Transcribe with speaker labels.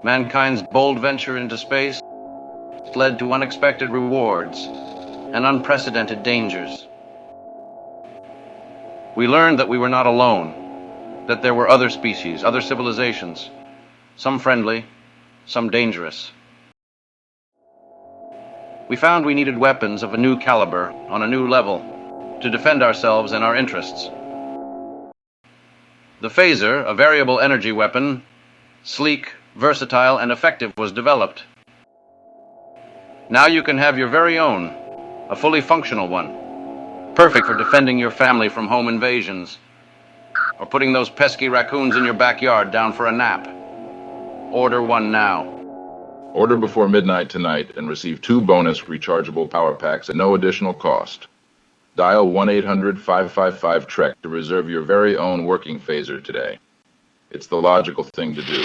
Speaker 1: Mankind's bold venture into space led to unexpected rewards and unprecedented dangers. We learned that we were not alone, that there were other species, other civilizations, some friendly, some dangerous. We found we needed weapons of a new caliber, on a new level, to defend ourselves and our interests. The phaser, a variable energy weapon, sleek, versatile, and effective, was developed. Now you can have your very own, a fully functional one, perfect for defending your family from home invasions, or putting those pesky raccoons in your backyard down for a nap. Order one now.
Speaker 2: Order before midnight tonight and receive 2 bonus rechargeable power packs at no additional cost. Dial 1-800-555-TREK to reserve your very own working phaser today. It's the logical thing to do.